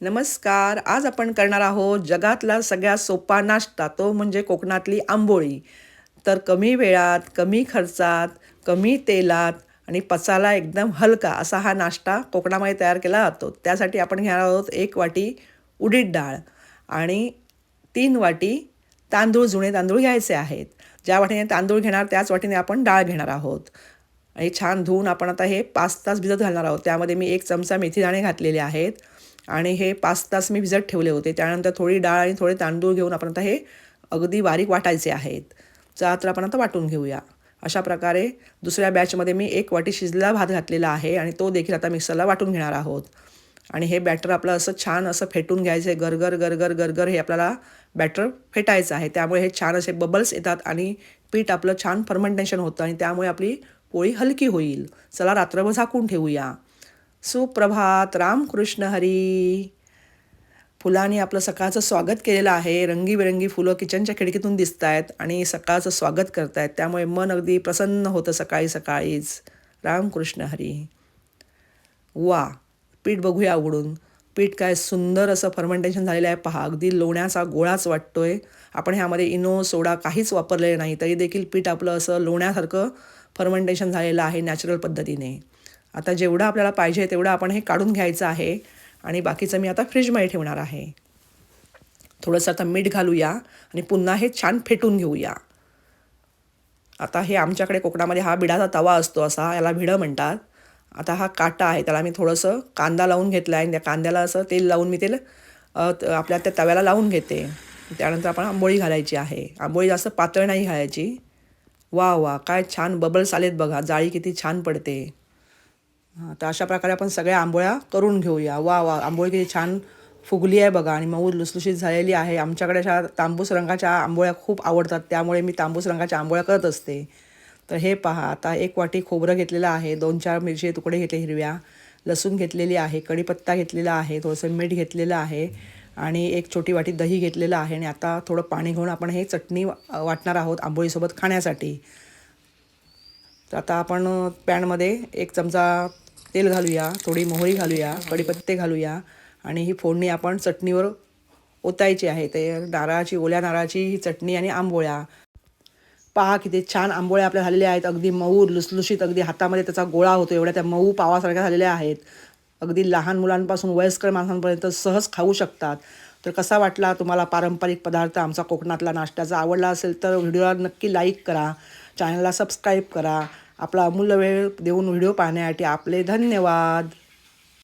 नमस्कार. आज आपण करणार आहोत जगातला सगळ्यात सोपा नाश्ता, तो म्हणजे कोकणातली आंबोळी. तर कमी वेळात, कमी खर्चात, कमी तेलात आणि पचायला एकदम हलका असा हा नाश्ता कोकणामध्ये तयार केला जातो. त्यासाठी आपण घेणार आहोत 1 वाटी उडीद डाळ आणि 3 वाटी तांदूळ, जुने तांदूळ घ्यायचे आहेत. ज्या वाटीने तांदूळ घेणार त्याच वाटीने आपण डाळ घेणार आहोत. हे छान धुवून आपण आता हे 5 तास भिजत घालणार आहोत. त्यामध्ये मी 1 चमचा मेथीदाणे घातलेले आहेत आणि हे 5 तास मी भिजत ठेवले होते. त्यानंतर थोडी डाळ आणि थोडे तांदूळ घेऊन आपण आता हे अगदी बारीक वाटायचे आहेत. चला तर आपण आता वाटून घेऊया. अशा प्रकारे दुसऱ्या बॅचमध्ये मी 1 वाटी शिजलेला भात घातलेला आहे आणि तो देखील आता मिक्सरला वाटून घेणार आहोत. आणि हे बॅटर आपलं असं छान असं फेटून घ्यायचं आहे. गरगर गरगर गरगर हे आपल्याला बॅटर फेटायचं आहे. त्यामुळे हे छान असे बबल्स येतात आणि पीठ आपलं छान फर्मेंटेशन होतं आणि त्यामुळे आपली पोळी हलकी होईल. चला रात्रभर झाकून ठेवूया. सुप्रभात. रामकृष्ण हरी. फुलांनी आपलं सकाळचं स्वागत केलेलं आहे. रंगीबेरंगी फुलं किचनच्या खिडकीतून दिसत आहेत आणि सकाळचं स्वागत करतायत. त्यामुळे मन अगदी प्रसन्न होतं सकाळी सकाळीच. रामकृष्ण हरी. वा, पीठ बघूया उघडून. पीठ काय सुंदर असं फर्मेंटेशन झालेलं आहे पहा. अगदी लोण्याचा गोळाच वाटतोय. आपण ह्यामध्ये इनो सोडा काहीच वापरलेलं नाही, तरी देखील पीठ आपलं असं लोण्यासारखं फर्मेंटेशन झालेलं आहे नॅचरल पद्धतीने. आता जेवढं आपल्याला पाहिजे तेवढं आपण हे काढून घ्यायचं आहे आणि बाकीचं मी आता फ्रीजमध्ये ठेवणार आहे. थोडंसं आता मीठ घालूया आणि पुन्हा हे छान फेटून घेऊया. आता हे आमच्याकडे कोकणामध्ये हा बिडाचा तवा असतो, असा याला भिडं म्हणतात. आता हा काटा आहे, त्याला मी थोडंसं कांदा लावून घेतला आहे आणि त्या कांद्याला असं तेल लावून मी तेल आपल्या त्या तव्याला लावून घेते. त्यानंतर आपण आंबोळी घालायची आहे. आंबोळी जास्त पातळ नाही घालायची. वा वा, काय छान बबल्स आलेत बघा. जाळी किती छान पडते. तर अशा प्रकारे आपण सगळ्या आंबोळ्या करून घेऊया. वा वा, आंबोळी किती छान फुगली आहे बघा आणि मऊ लुसलुशीत झालेली आहे. आमच्याकडे अशा तांबूस रंगाच्या आंबोळ्या खूप आवडतात, त्यामुळे मी तांबूस रंगाच्या आंबोळ्या करत असते. तर हे पहा, आता 1 वाटी खोबरं घेतलेलं आहे, 2-4 मिरची तुकडे घेतले हिरव्या, लसूण घेतलेली आहे, कढीपत्ता घेतलेला आहे, थोडंसं मीठ घेतलेलं आहे आणि 1 छोटी वाटी दही घेतलेलं आहे. आणि आता थोडं पाणी घेऊन आपण हे चटणी वाटणार आहोत आंबोळीसोबत खाण्यासाठी. तर आता आपण पॅनमध्ये 1 चमचा तेल घालूया, थोडी मोहरी घालूया, कढीपत्ते घालूया आणि ही फोडणी आपण चटणीवर ओतायची आहे. ते ओल्या नारळाची ही चटणी आणि आंबोळ्या. पहा किती छान आंबोळ्या आपल्या झालेल्या आहेत. अगदी मऊ लुसलुशीत, अगदी हातामध्ये त्याचा गोळा होतो एवढ्या त्या मऊ पावासारख्या झालेल्या आहेत. अगदी लहान मुलांपासून वयस्कर माणसांपर्यंत सहज खाऊ शकतात. तर कसा वाटला तुम्हाला पारंपरिक पदार्थ आमचा कोकणातला नाश्त्याचा? आवडला असेल तर व्हिडिओला नक्की लाईक करा, चॅनलला सबस्क्राईब करा. आपला अमूल्य वेळ देऊन व्हिडिओ पाहण्यासाठी आपले धन्यवाद.